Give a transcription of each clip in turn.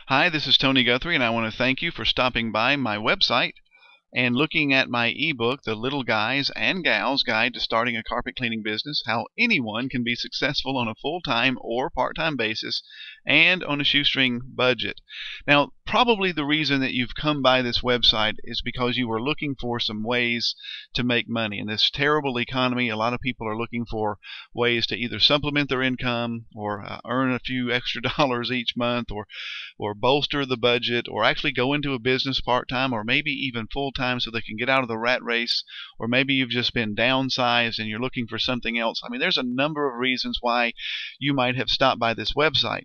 Hi, this is Tony Guthrie, and I want to thank you for stopping by my website and looking at my ebook, The Little Guys and Gals Guide to Starting a Carpet Cleaning Business, How Anyone Can Be Successful on a Full-Time or Part-Time Basis and on a Shoestring Budget. Now, probably the reason that you've come by this website is because you were looking for some ways to make money. In this terrible economy, a lot of people are looking for ways to either supplement their income or earn a few extra dollars each month, or bolster the budget, or actually go into a business part-time, or maybe even full-time so they can get out of the rat race, or maybe you've just been downsized and you're looking for something else. I mean, there's a number of reasons why you might have stopped by this website.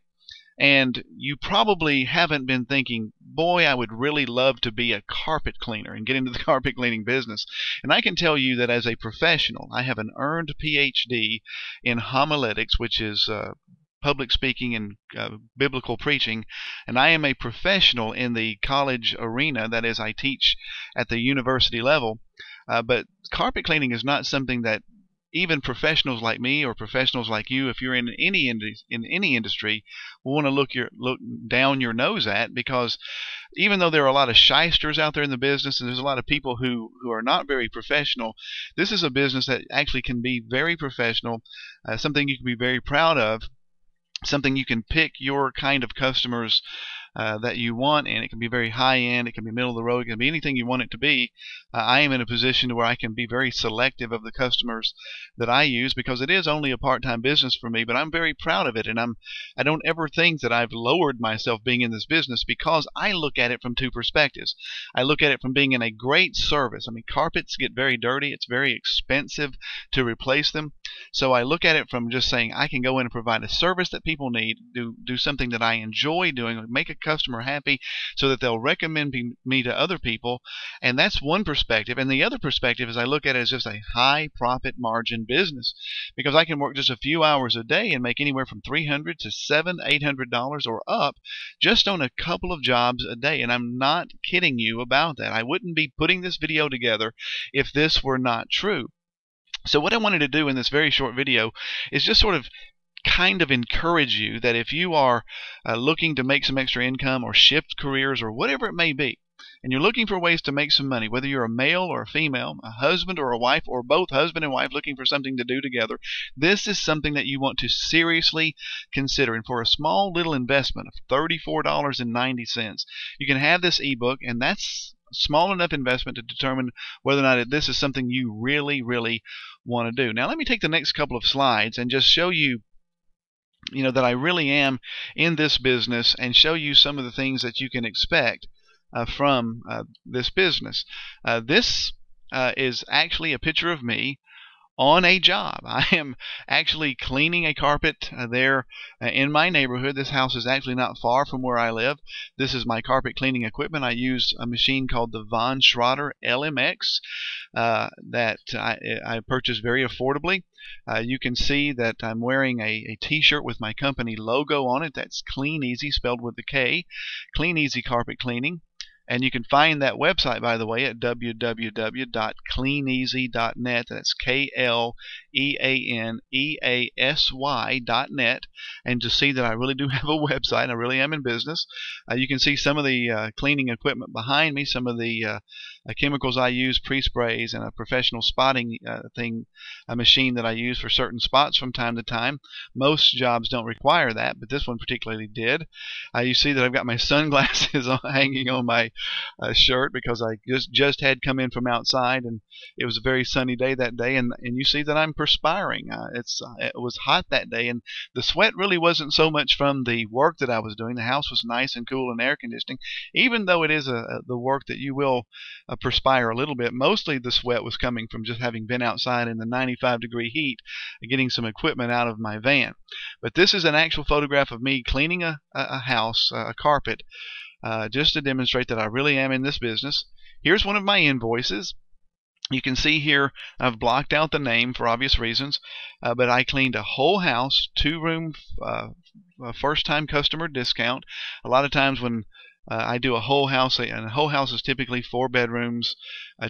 And you probably haven't been thinking, boy, I would really love to be a carpet cleaner and get into the carpet cleaning business. And I can tell you that as a professional, I have an earned PhD in homiletics, which is public speaking and biblical preaching, and I am a professional in the college arena. That is, I teach at the university level, but carpet cleaning is not something that even professionals like me or professionals like you, if you're in any industry, will want to look down your nose at, because even though there are a lot of shysters out there in the business and there's a lot of people who are not very professional, this is a business that actually can be very professional, something you can be very proud of, something you can pick your kind of customers that you want, and it can be very high end, it can be middle of the road, it can be anything you want it to be. I am in a position where I can be very selective of the customers that I use, because it is only a part-time business for me, but I'm very proud of it, and I don't ever think that I've lowered myself being in this business, because I look at it from two perspectives. I look at it from being in a great service. I mean, carpets get very dirty, it's very expensive to replace them, so I look at it from just saying I can go in and provide a service that people need, do something that I enjoy doing, make a customer happy so that they'll recommend me to other people. And that's one perspective. And the other perspective is I look at it as just a high profit margin business, because I can work just a few hours a day and make anywhere from $300 to $700-800 or up just on a couple of jobs a day. And I'm not kidding you about that. I wouldn't be putting this video together if this were not true. So what I wanted to do in this very short video is just sort of kind of encourage you that if you are looking to make some extra income or shift careers or whatever it may be, and you're looking for ways to make some money, whether you're a male or a female, a husband or a wife, or both husband and wife looking for something to do together, this is something that you want to seriously consider. And for a small little investment of $34.90, you can have this ebook, and that's small enough investment to determine whether or not this is something you really want to do. Now let me take the next couple of slides and just show you that I really am in this business, and show you some of the things that you can expect from this business. This is actually a picture of me on a job. I am actually cleaning a carpet there in my neighborhood. This house is actually not far from where I live. This is my carpet cleaning equipment. I use a machine called the Von Schroeder LMX that I purchased very affordably. You can see that I'm wearing a t-shirt with my company logo on it. That's Clean Easy, spelled with the K, Clean Easy Carpet Cleaning. And you can find that website, by the way, at www.cleaneasy.net. That's KLEANEASY.net. And to see that I really do have a website, I really am in business. You can see some of the cleaning equipment behind me, some of the chemicals I use, pre-sprays, and a professional spotting a machine that I use for certain spots from time to time. Most jobs don't require that, but this one particularly did. You see that I've got my sunglasses hanging on my shirt, because I just had come in from outside, and it was a very sunny day that day, and you see that I'm perspiring. It was hot that day, and the sweat really wasn't so much from the work that I was doing. The house was nice and cool and air conditioning, even though it is the work that you will perspire a little bit. Mostly the sweat was coming from just having been outside in the 95-degree heat getting some equipment out of my van. But this is an actual photograph of me cleaning a house, a carpet, just to demonstrate that I really am in this business. Here's one of my invoices. You can see here I've blocked out the name for obvious reasons, but I cleaned a whole house, 2-room, first-time customer discount. A lot of times when I do a whole house, and a whole house is typically 4 bedrooms,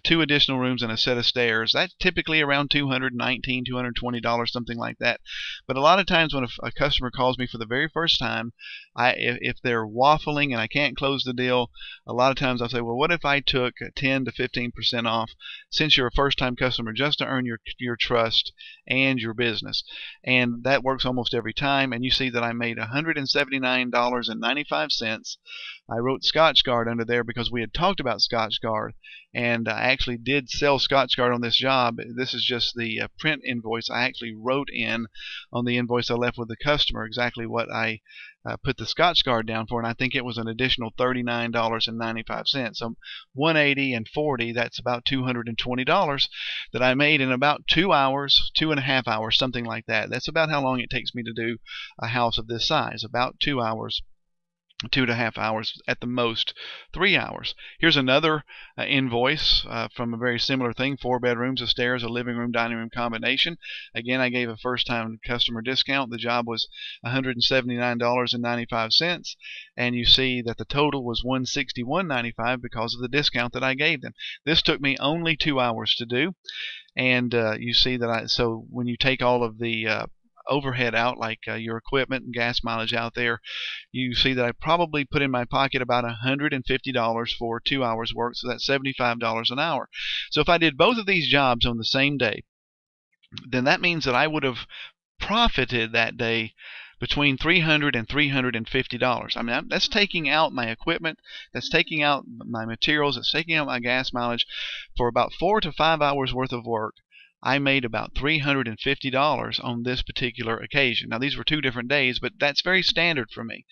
2 additional rooms and a set of stairs. That's typically around $219, $220, something like that. But a lot of times when a customer calls me for the very first time, if they're waffling and I can't close the deal, a lot of times I'll say, well, what if I took 10 to 15% off since you're a first-time customer, just to earn your trust and your business? And that works almost every time. And you see that I made $179.95. I wrote Scotchgard under there because we had talked about Scotchgard, and I actually did sell Scotchgard on this job. This is just the print invoice. I actually wrote in on the invoice I left with the customer exactly what I put the Scotchgard down for, and I think it was an additional $39.95. So $180 and $40, that's about $220 that I made in about 2 hours, 2.5 hours, something like that. That's about how long it takes me to do a house of this size, about 2 hours. 2.5 hours, at the most 3 hours. Here's another invoice from a very similar thing: 4 bedrooms, a stairs, a living room, dining room combination. Again, I gave a first-time customer discount. The job was $179.95, and you see that the total was $161.95 because of the discount that I gave them. This took me only 2 hours to do, and you see that so when you take all of the overhead out, like your equipment and gas mileage out there, you see that I probably put in my pocket about $150 for 2 hours work, so that's $75 an hour. So if I did both of these jobs on the same day, then that means that I would have profited that day between $300 and $350. I mean, that's taking out my equipment, that's taking out my materials, that's taking out my gas mileage. For about 4 to 5 hours worth of work, I made about $350 on this particular occasion. Now, these were 2 different days, but that's very standard for me.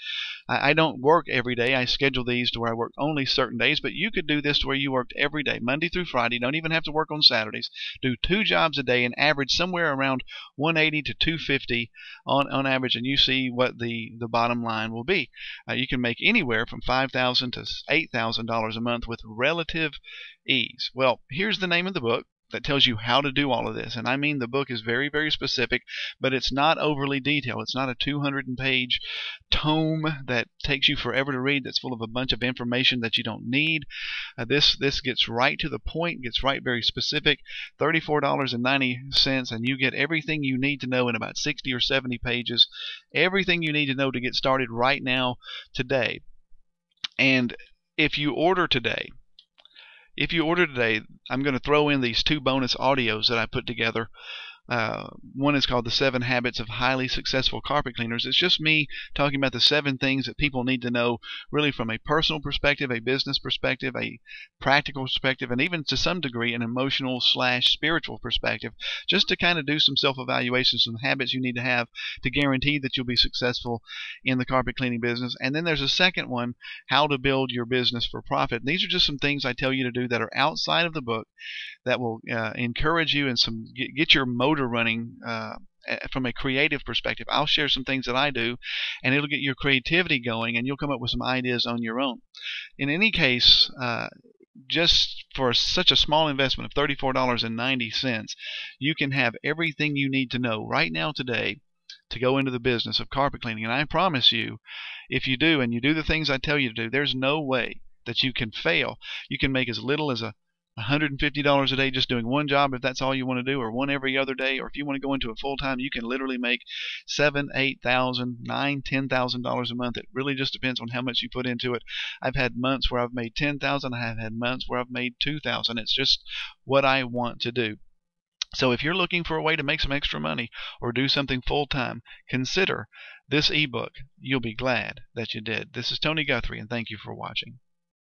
I don't work every day. I schedule these to where I work only certain days, but you could do this to where you worked every day, Monday through Friday. Don't even have to work on Saturdays. Do 2 jobs a day and average somewhere around 180 to 250 on average, and you see what the bottom line will be. You can make anywhere from $5,000 to $8,000 a month with relative ease. Well, here's the name of the book that tells you how to do all of this. And I mean, the book is very, very specific, but it's not overly detailed. It's not a 200-page tome that takes you forever to read, that's full of a bunch of information that you don't need. This gets right to the point, gets right very specific. $34.90, and you get everything you need to know in about 60 or 70 pages. Everything you need to know to get started right now, today. And if you order today, I'm going to throw in these 2 bonus audios that I put together. One is called The 7 Habits of Highly Successful Carpet Cleaners. It's just me talking about the 7 things that people need to know, really from a personal perspective, a business perspective, a practical perspective, and even to some degree an emotional/spiritual perspective, just to kind of do some self-evaluations, some habits you need to have to guarantee that you'll be successful in the carpet cleaning business. And then there's a second one, How to Build Your Business for Profit. And these are just some things I tell you to do that are outside of the book that will encourage you and get your motor running from a creative perspective. I'll share some things that I do, and it'll get your creativity going, and you'll come up with some ideas on your own. In any case, just for such a small investment of $34.90, you can have everything you need to know right now today to go into the business of carpet cleaning. And I promise you, if you do, and you do the things I tell you to do, there's no way that you can fail. You can make as little as $150 a day just doing one job, if that's all you want to do, or one every other day. Or if you want to go into it full time, you can literally make $7,000, $8,000, $9,000, $10,000 a month. It really just depends on how much you put into it. I've had months where I've made $10,000. I have had months where I've made $2,000. It's just what I want to do. So if you're looking for a way to make some extra money or do something full time, consider this ebook. You'll be glad that you did. This is Tony Guthrie, and thank you for watching.